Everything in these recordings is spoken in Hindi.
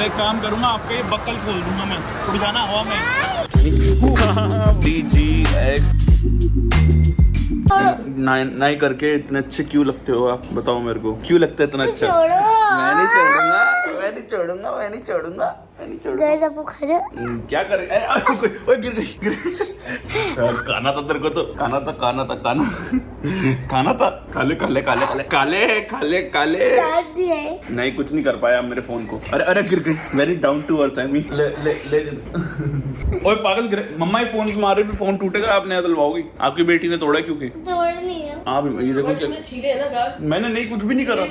अरे काम करूंगा, आपका ये बक्कल खोल दूंगा मैं, उड़ जाना हवा में। DGX 9 करके इतने अच्छे क्यों लगते हो आप? बताओ मेरे को, क्यों लगता है इतना अच्छा? मैं नहीं छोड़ूंगा, मैं नहीं छोड़ूंगा, मैं नहीं छोड़ूंगा, मैं नहीं छोड़ूंगा। क्या कर रहे? ओए गिर गई। खाना था तेरे को तो, खाना था काले काले काले काले काले काले काले। नहीं कुछ नहीं कर पाया मेरे फोन को। अरे अरे गिर गई। वेरी डाउन टू अर्थ है मी। ले ले ले। ओए पागल गिरे। मम्मा ये फोन मारे भी फोन टूटेगा, आप नया डलवाओगी। आपकी बेटी ने तोड़ा क्यों? नहीं है। आप ये देखो क्या, मैंने नहीं कुछ भी नहीं करा।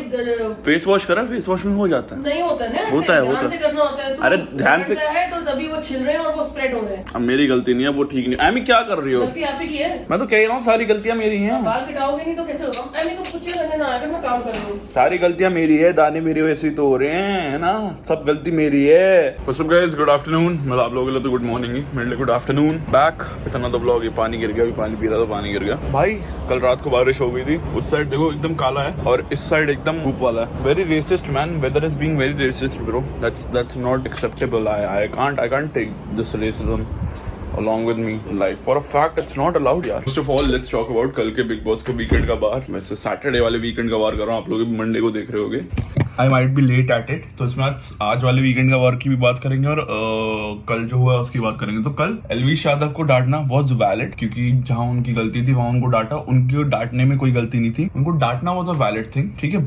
फेस वॉश करा, फेस वॉश में हो जाता है। नहीं होता है, होता है, होता है। अरे ध्यान से है तो तभी वो छिल रहे हैं और वो स्प्रेड हो रहे हैं। अब मेरी गलती नहीं है, वो ठीक नहीं। एमी क्या कर रही हो? गलती आप ही की है। मैं तो कह रहा हूँ सारी गलतियाँ मेरी हैं। बाल कटाओगे नहीं तो कैसे होगा? एमी को कुछ करने ना आएगा, मैं काम कर रही हूँ। सारी गलतियाँ मेरी है, दाने मेरी वजह से तो हो रहे हैं, है ना? सब गलती मेरी है। What's up guys, good afternoon. मतलब आप लोगों के लिए तो गुड मॉर्निंग ही, मेरे लिए good afternoon. Back with another vlog. ये पानी गिर गया, अभी पानी पी रहा था, पानी गिर गया। भाई कल रात को बारिश हो गई थी। उस साइड देखो एकदम काला है और इस साइड एकदम धूप वाला है। Very racist man, weather is being very racist bro. That's not acceptable. I can't take this racism along with me. Like for a fact it's not allowed यार। First of all let's talk about कल के बिग बॉस के वीकेंड का बार। वैसे सैटरडे वाले वीकेंड का बार कर रहा हूँ, आप लोग मंडे को देख रहे होगे। I might be late at it, तो इसमें आज वाले वीकेंड का बार की भी बात करेंगे और कल जो हुआ उसकी बात करेंगे। तो कल एलवीश यादव को डांटना was valid, क्योंकि जहां उनकी गलती थी वहां उनको डांटा। उनकी डांटने में कोई गलती नहीं थी, उनको डांटना was a valid thing, ठीक है।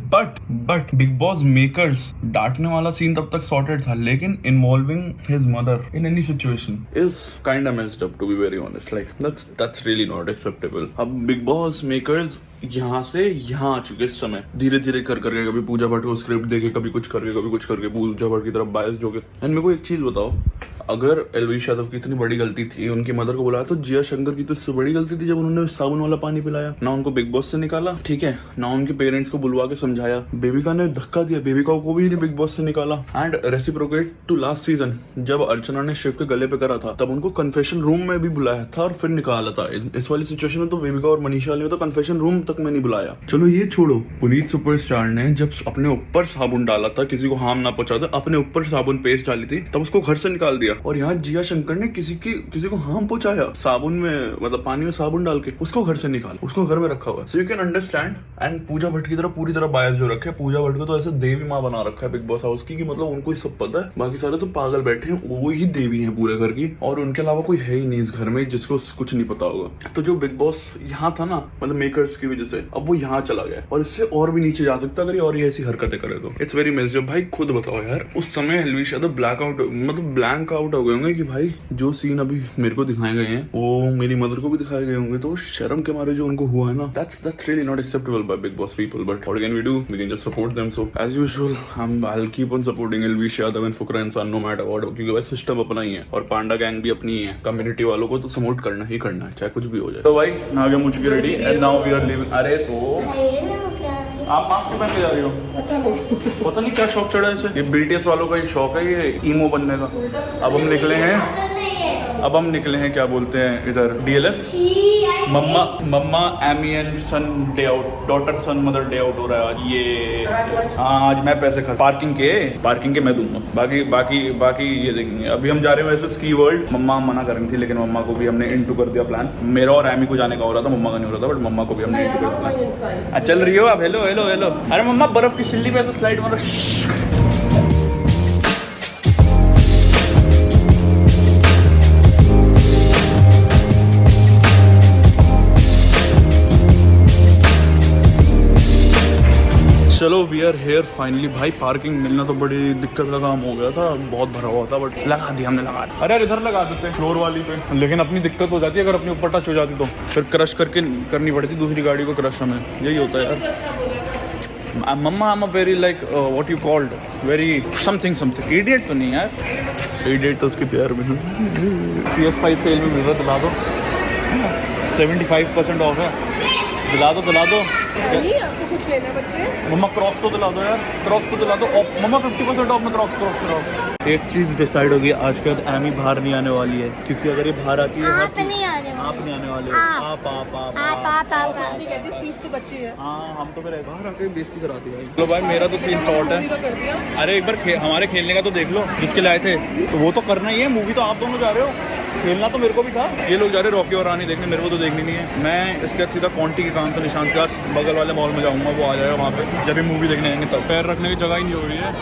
बट बिग बॉस मेकर्स डांटने वाला सीन तब तक सॉर्टेड था, लेकिन involving his mother in any situation is kind of messed up, to be very honest. Like that's really not acceptable. अब बिग बॉस मेकर्स यहाँ से यहाँ आ चुके इस समय, धीरे धीरे कर करके, कभी पूजा भट्ट को स्क्रिप्ट देके, कभी कुछ करके पूजा भट्ट की तरफ बायस हो गए। एंड मेरे को एक चीज बताओ, अगर एलवीश यादव की इतनी बड़ी गलती थी, उनकी मदर को बुलाया, तो जिया शंकर की तो इससे बड़ी गलती थी जब उन्होंने साबुन वाला पानी पिलाया। ना उनको बिग बॉस से निकाला, ठीक है, ना उनके पेरेंट्स को बुलवा के समझाया। बेबिका ने धक्का दिया, बेबिका को भी नहीं बिग बॉस से निकाला। And reciprocate to last season, जब अर्चना ने शिव के गले पे करा था, तब उनको कन्फेशन रूम में भी बुलाया था और फिर निकाला था। इस वाली सिचुएशन में तो बेबिका और मनीषा ने तो कन्फेशन रूम तक में नहीं बुलाया। चलो ये छोड़ो, पुनीत सुपरस्टार ने जब अपने ऊपर साबुन डाला था, किसी को हार्म ना पहुंचाता, अपने ऊपर साबुन पेस्ट डाली थी, तब उसको घर से निकाल दिया। और यहाँ जिया शंकर ने किसी को हार्म पहुंचाया, साबुन में, मतलब पानी में साबुन डाल के, उसको घर से निकाल, उसको घर में रखा हुआ। So you can understand. And Pooja Bhatt की तरह पूरी तरह बायस जो रखे, पूजा भट्ट को तो ऐसे देवी माँ बना रखा है बिग बॉस हाउस की, कि मतलब उनको ही सब पता है, बाकी सारे तो पागल बैठे हैं, वो ही देवी है पूरे घर की, और उनके अलावा कोई है ही नहीं इस घर में जिसको कुछ नहीं पता होगा। तो जो बिग बॉस यहाँ था ना, मतलब मेकर्स की वजह से, अब वो यहाँ चला गया और इससे और भी नीचे जा सकता अगर ये और ये ऐसी हरकतें करे तो। It's very messed up. भाई खुद बताओ यार, उस समय एलवीश यादव ब्लैंक आउट हो गए होंगे कि भाई जो सीन अभी मेरे को दिखाए गए हैं वो मेरी मदर को भी दिखाए गए होंगे, तो शर्म के मारे जो उनको हुआ है ना, that's really not acceptable by big boss people. But what can we do? We can just support them. So as usual, I'll keep on supporting Elvish Yadav and Fukra Insaan no matter what, क्योंकि वह सिस्टम अपना ही है और पांडा गैंग भी अपनी ही है। कम्युनिटी वालों को तो सपोर्ट करना ही करना है, चाहे कुछ भी हो जाए। तो भाई नागे मुझ के ready and now we are living. अरे तो आप मास्क पहन के जा रही हो? पता नहीं क्या शौक चढ़ा है इसे। ये बीटीएस वालों का ही शौक है, ये ईमो बनने का। अब हम निकले हैं क्या बोलते हैं इधर, डीएलएफ। मम्मा Amy and son day out, daughter son mother day out हो रहा है आज। ये आज मैं पैसे खर्च, पार्किंग के मैं दूंगा, बाकी ये देखेंगे। अभी हम जा रहे हैं वैसे स्की वर्ल्ड। मम्मा मना कर रही थी, लेकिन मम्मा को भी हमने इंटू कर दिया प्लान। मेरा और एमी को जाने का हो रहा था, मम्मा का नहीं हो रहा था, बट मम्मा को भी हमने इंटू कर दिया। चल रही हो आप? हेलो। अरे मम्मा बर्फ की सिल्ली पे ऐसे स्लाइड मारो। चलो वी आर हेयर फाइनली। भाई पार्किंग मिलना तो बड़ी दिक्कत का काम हो गया था, बहुत भरा हुआ था, बट लगा दिया हमने। अरे यार इधर लगा देते हैं फ्लोर वाली पे, लेकिन अपनी दिक्कत हो जाती है अगर अपनी ऊपर टच हो जाती तो फिर क्रश करके करनी पड़ती दूसरी गाड़ी को क्रश। हमें यही होता है यार। मम्मा I am very like what you called very something idiot तो नहीं यार, इडियट तो उसके प्यार में। PS5 सेल में मिल रहा, दिला दो, 75% ऑफ है, दिला दो। आपको कुछ लेना है बच्चे? मम्मा क्रॉक्स तो दिला दो यार, क्रॉक्स तो दिला दो। मम्मा 50% ऑफ में क्रॉक्स कराओ। एक चीज डिसाइड हो गई, आज के बाद एमी बाहर नहीं आने वाली है, क्योंकि अगर ये बाहर आती है, आप नहीं आ रहे हो, आप नहीं आने वाले। आप इसलिए कहती स्वीट से बच्ची है। हाँ हम तो फिर बाहर आके बेइज्जती कराती भाई। तो भाई मेरा तो सीन शॉर्ट है। कर दिया। अरे एक बार हमारे खेलने का तो देख लो, जिसके लिए आए थे तो वो तो करना ही है। मूवी तो आप दोनों जा रहे हो, खेलना तो मेरे को भी था। ये लोग जा रहे रॉकी और रानी देखने, मेरे को तो देखनी नहीं है। मैं इसके बाद सीधा कॉन्टी के काम से निशांत के साथ बगल वाले मॉल में जाऊंगा, वो आ जाएगा वहाँ पे जब भी मूवी देखने आएंगे तब। पैर रखने की जगह ही नहीं हो रही है।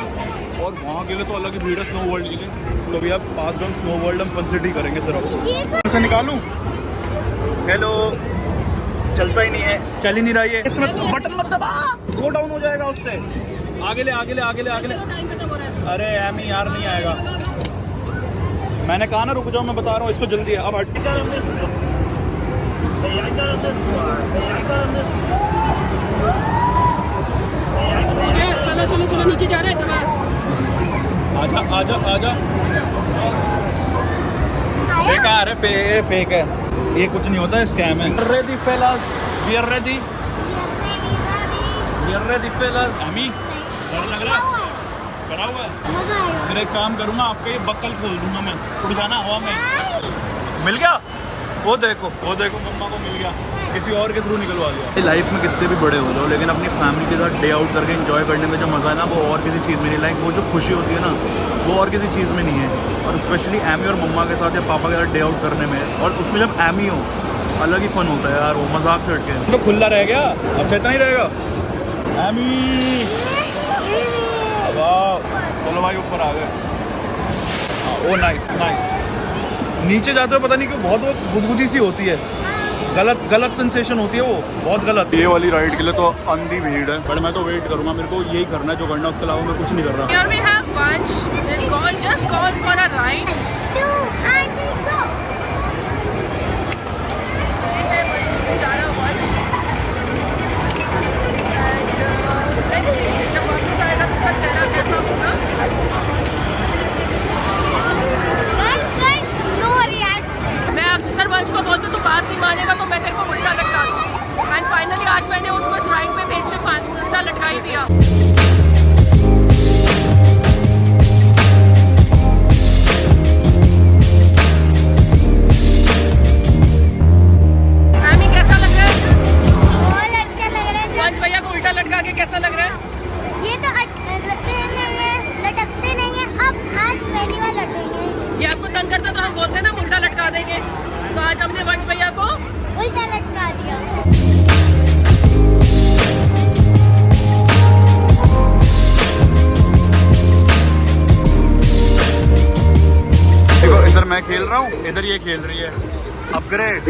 और वहाँ के लिए तो अलग ही भीड़ है स्नो वर्ल्ड के लिए। तो भैया पास डाउन स्नो वर्ल्ड हम फन सिटी करेंगे सिर्फ। ऐसे निकालूं? हेलो, चलता ही नहीं है, चल ही नहीं रहा है। इसमें बटन मत दबा, गो डाउन हो जाएगा उससे। आगे ले आगे ले आगे ले आगे ले। अरे एमी यार नहीं आएगा। मैंने कहा ना रुक जाओ, मैं बता रहा हूँ इसको जल्दी है। अब हट। चलो चलो चलो नीचे जा रहे हैं। आजा आजा आजा। बेकार है, फेक है ये, कुछ नहीं होता है, स्कैम है। Ready fellas, we are ready, we are ready fellas. Amy डर लग रहा है? करा हुआ है। फिर एक काम करूंगा, आपका ये बक्कल खोल दूंगा मैं, उड़ जाना हवा में। मिल गया? वो देखो मम्मा को मिल गया, किसी और के थ्रू निकलवा दिया। लाइफ में कितने भी बड़े हो जाओ, लेकिन अपनी फैमिली के साथ डे आउट करके एंजॉय करने में जो मज़ा है ना, वो और किसी चीज़ में नहीं। लाइक वो जो खुशी होती है ना, वो और किसी चीज़ में नहीं है। और स्पेशली एमी और मम्मा के साथ या पापा के साथ डे आउट करने में, और उसमें जब एमी हो अलग ही फन होता है यार। वो मजाक से हटके तो खुला रह गया, अच्छा इतना ही रहेगा। एमी वाह, चलो भाई ऊपर आ गए। ओ नाइस नाइस। नीचे जाते हुए पता नहीं क्यों बहुत वो गुदगुदी सी होती है, गलत सेंसेशन होती है, वो बहुत गलत। ये वाली राइड के लिए तो अंधी भीड़ है, बट मैं तो वेट करूंगा। मेरे को यही करना है जो करना है, उसके अलावा मैं कुछ नहीं कर रहा। Here we have lunch. We've just gone for a ride. We have बेचारा lunch. And let's see, जब वापस आएगा तो उसका चेहरा कैसा होगा। मैं अक्सर वंश को बोलती हूँ तो बात नहीं मानेगा तो मैं तेरे को उल्टा लटका दूँ। एंड फाइनली आज मैंने उसको इस राइड पे भेज के उल्टा लटका ही दिया। एमी कैसा लग रहा है? बहुत अच्छा लग रहा है। वंश भैया को उल्टा लटका के कैसा लग रहा है? ये तो लटकते नहीं है, अब आज पहली बार लटेंगे। ये आपको तंग करता तो हम बोलते हैं ना उल्टा लटका देंगे, तो आज हमने वंश भैया को उल्टा लटका दिया। देखो इधर मैं खेल रहा हूँ, इधर ये खेल रही है। अपग्रेड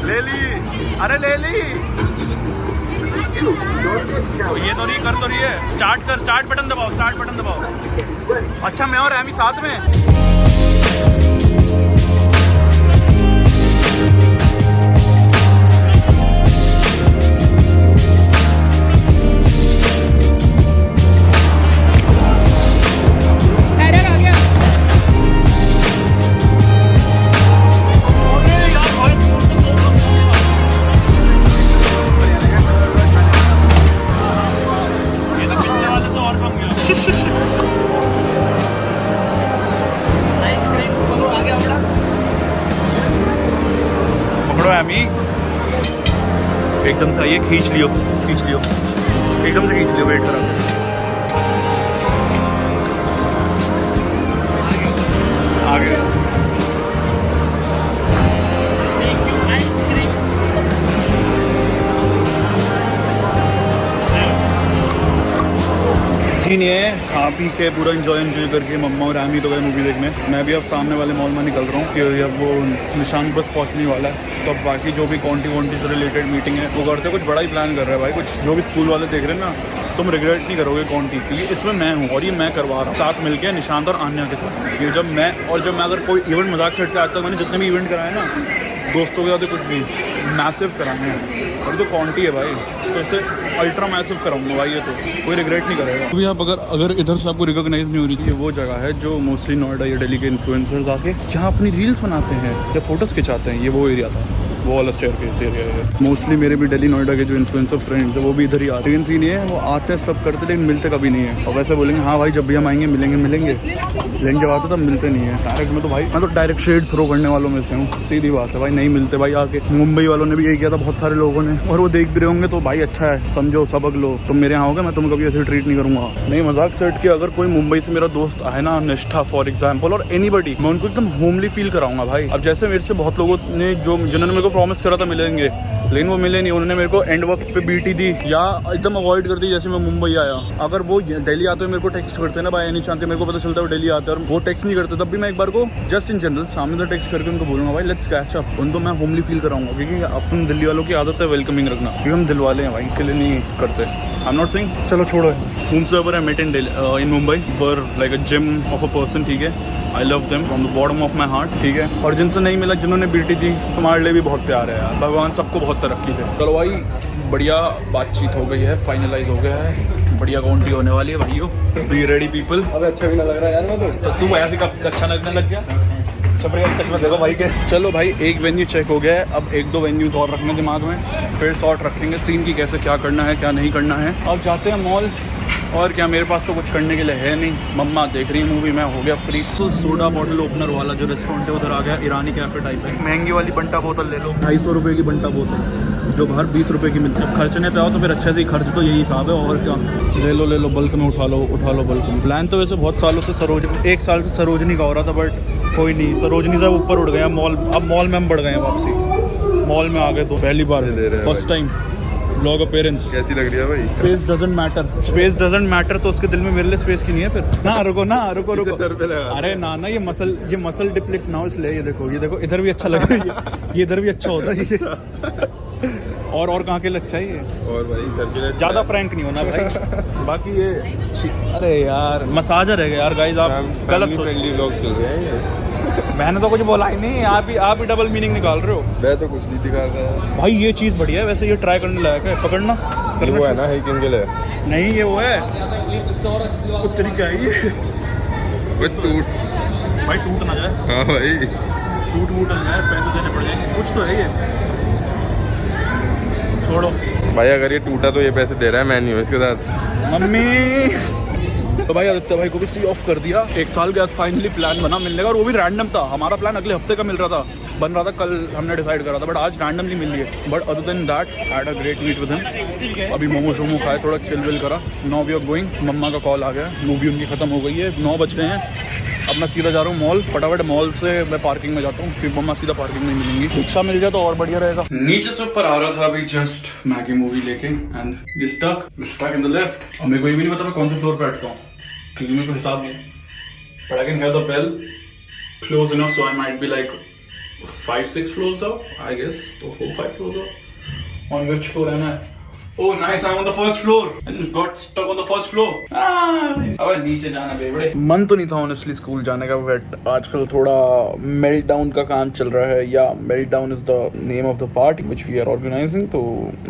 ले ली, अरे ले ली। ये तो नहीं कर तो रही है। स्टार्ट बटन दबाओ। अच्छा मैं और एमी साथ में। एमी एकदम से आइए, खींच लियो एकदम से खींच लियो। वेट करो, आगे सीन ये है, खा पी के पूरा एंजॉय करके मम्मा और एमी तो गए मूवी देखने। मैं भी अब सामने वाले मॉल में निकल रहा हूँ कि अब वो निशान बस पहुँचने वाला है। तो अब बाकी जो भी कॉन्टी से रिलेटेड मीटिंग है वो करते कुछ बड़ा ही प्लान कर रहा है भाई। कुछ जो भी स्कूल वाले देख रहे हैं ना, तुम रिग्रेट नहीं करोगे कॉन्टी, क्योंकि इसमें मैं हूँ और ये मैं करवा रहा हूँ साथ मिलके निशांत और आन्या के साथ। ये जब मैं अगर कोई इवेंट मजाक से हटके आता हूँ, मैंने जितने भी इवेंट कराए ना दोस्तों के साथ, कुछ भी मैसिव कराने हैं। और तो कॉन्टी है भाई, तो इसे अल्ट्रा मैसिव कराऊंगा भाई। ये तो कोई रिग्रेट नहीं करेगा। अभी आप अगर इधर से आपको रिकॉग्नाइज नहीं हो रही थी, ये वो जगह है जो मोस्टली नोएडा या दिल्ली के इन्फ्लुएंसर्स आके जहाँ अपनी रील्स बनाते हैं या फोटोज़ खिंचाते हैं, ये वो एरिया था। वो वाला स्टेयरकेस एरिया है। मोस्टली मेरे भी दिल्ली नोएडा के जो इन्फ्लुएंसर फ्रेंड्स है वो भी इधर ही आते हैं। सीन ये है वो आते हैं सब करते लेकिन मिलते कभी नहीं है। और वैसे बोलेंगे हाँ भाई जब भी हम आएंगे मिलेंगे लेकिन जब आते तब मिलते नहीं है। डायरेक्ट में तो भाई मैं तो डायरेक्ट शेड थ्रो करने वालों में से हूँ, सीधी बात है भाई, नहीं मिलते भाई आके। मुंबई वालों ने भी यही किया था बहुत सारे लोगों ने, और वो देख भी रहे होंगे तो भाई अच्छा है, समझो सबक लो। तुम मेरे यहाँ होगे मैं तुम्हें कभी ऐसे ट्रीट नहीं करूँगा। नहीं मजाक सेट किया, अगर कोई मुंबई से मेरा दोस्त आए ना, निष्ठा फॉर एग्जाम्पल और एनीबडी, मैं उनको एकदम होमली फील कराऊंगा भाई। अब जैसे मेरे से बहुत लोगों ने जिन्होंने मेरे को प्रॉमिस करा था मिलेंगे, लेकिन वो मिले नहीं, उन्होंने मेरे को एंड वक्त पे बीटी दी या एकदम अवॉइड कर दी। जैसे मैं मुंबई आया, अगर वो दिल्ली आते हुए मेरे को टेक्स्ट करते ना भाई एनी चांस, मेरे को पता चलता है वो दिल्ली आते हैं और वो टेक्स्ट नहीं करते, तब भी मैं एक बार को जस्ट इन जनरल सामने से टेक्स्ट करके उनको बोलूँगा भाई लेट्स कैच अप। उनको मैं होमली फील कराऊंगा, क्योंकि अपन दिल्ली वालों की आदत है वेलकमिंग रखना, क्योंकि हम दिल वाले हैं भाई, के लिए नहीं करते। आई एम नॉट सेइंग, चलो छोड़ो। whomsoever I met in Mumbai were like a gem of a person, ठीक है। I love them from the bottom of my heart, ठीक है। और जिनसे नहीं मिला, जिन्होंने बीटी दी, तुम्हारे लिए भी बहुत प्यार है यार, भगवान सबको बहुत तरक्की दे। चलो भाई बढ़िया बातचीत हो गई है, फाइनलाइज हो गया है, बढ़िया काउंटी होने वाली है भाइयों। Be ready people. अबे अच्छा भी ना लग रहा है यार मैं तो तू ऐसे कब अच्छा लगने लग गया? चश्मा देखो भाई के। चलो भाई एक वेन्यू चेक हो गया है, अब एक दो वेन्यूज और रखने दिमाग में, फिर शॉट रखेंगे सीन की, कैसे क्या करना है क्या नहीं करना है। अब जाते हैं मॉल, और क्या मेरे पास तो कुछ करने के लिए है नहीं। मम्मा देख रही है मूवी, मैं हो गया फ्री। तो सोडा बॉटल ओपनर वाला जो रेस्टोरेंट है उधर आ गया, ईरानी कैफे टाइप है। महंगी वाली बंटा बोतल ले लो, 250 रुपये की बंटा बोतल, जो बाहर 20 रुपये की मिलती है। खर्चने पे आओ तो फिर अच्छे से खर्च तो यही हिसाब है, और क्या। ले लो बल्क में उठा लो बल्क में। प्लान तो वैसे बहुत सालों से सरोजनी, 1 साल से सरोजनी का हो रहा था, बट कोई नहीं, सरोजनी से ऊपर उठ गया मॉल। अब मॉल में हम बढ़ गए हैं वापसी, मॉल में आ गए तो पहली बार फर्स्ट टाइम ब्लॉग अपीयरेंस। कैसी लग रही है भाई? स्पेस डजंट मैटर, तो उसके दिल में मेरे लिए स्पेस की नहीं है फिर ना। रुको सर पे लगा। अरे ना ये मसल डिप्लिट ना हो, इसलिए ये देखो इधर भी अच्छा लग रहा है, ये इधर भी अच्छा होता है ये। और कहाँ के लिए अच्छा है ये? और भाई सर के लिए ज़्यादा फ्रैंक नहीं होना भाई। बाकी ये अरे यार मसाजर है यार गाइस, आप गलत फ्रेंडली व्लॉग चल रहे हैं ये। मैंने तो कुछ बोला ही नहीं, आप ही डबल मीनिंग निकाल रहे हो। मैं तो कुछ नहीं दिखा रहा है भाई। ये चीज़ बढ़िया है वैसे, ये ट्राई करने लायक है, पकड़ना। वो है ना हाइकिंग के लिए? नहीं ये वो है तरीका है ये, बस टूट भाई टूट ना जाए। हाँ भाई टूट ना जाए, पैसे देने पड़ जाएंगे, कुछ तो है ये। छोड़ो भाई, अगर ये टूटा तो ये पैसे दे रहा है, मैं नहीं हूँ इसके साथ। मम्मी तो भाई आदित्य भाई को भी सी ऑफ कर दिया। 1 साल के बाद फाइनली प्लान बना मिलने का, और वो भी रैंडम था। हमारा प्लान अगले हफ्ते का बन रहा था, कल हमने डिसाइड करा था, बट आज रैंडमली मिल लिए। But other than that had a great meet with him. अभी मोमो शोमो खाए, थोड़ा चिल विल करा। Now we are going. मम्मा का कॉल आ गया, मूवी उनकी खत्म हो गई है, 9 बज गए हैं। अब मैं सीधा जा रहा हूँ मॉल, फटाफट मॉल से मैं पार्किंग में जाता हूँ, फिर मम्मा सीधा पार्किंग में मिलेंगी। रिक्शा मिल जाए तो और बढ़िया रहेगा। नीचे से ऊपर आ रहा था अभी जस्ट मैगी मूवी लेके, and we stuck in the left. और मेरे को ये भी नहीं पता मैं कौन से फ्लोर पे अटका हूँ, क्योंकि मेरे को हिसाब नहीं। But I can hear the bell close enough, so I might be like 5-6 floors up, I guess. So 4-5 floors up. On which floor am I? Oh nice, I'm on the first floor. I just got stuck on the first floor. अब नीचे जाना बेबड़े। मन तो नहीं था ऑनेस्टली स्कूल जाने का, बट आजकल थोड़ा मेल्ट डाउन का काम चल रहा है, या meltdown is the name of the party which we are organising, तो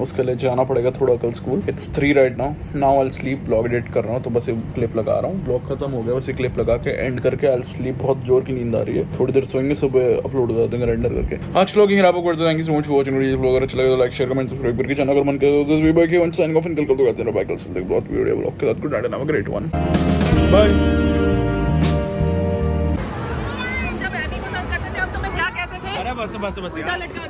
उसके लिए जाना पड़ेगा थोड़ा कल school. It's 3 right now I sleep. Blog edit कर रहा हूँ तो बस एक क्लिप लगा रहा हूँ, ब्लॉग खत्म हो गया, बस एक क्लिप लगा के एंड करके आई स्लीप। बहुत जोर की नींद आ रही है, थोड़ी देर सोएंगे, सुबह अपलोड हो जाते हैं रेंडर करके। आज व्लॉग यहीं रैप अप करते हैं। Thank you so much for watching. Video vlog अच्छा लगे तो लाइक शेयर कमेंट सब्सक्राइब करके चैनल अगर मन करे तो वी बाय के वन साइन ऑफ, इनकल कर दो कहते हैं बाय। कल से बहुत वीडियो व्लॉग के साथ good night and have a great one. Bye. जब एबी को तंग करते थे, अब तुम्हें क्या कहते थे? अरे बस उल्टा लटका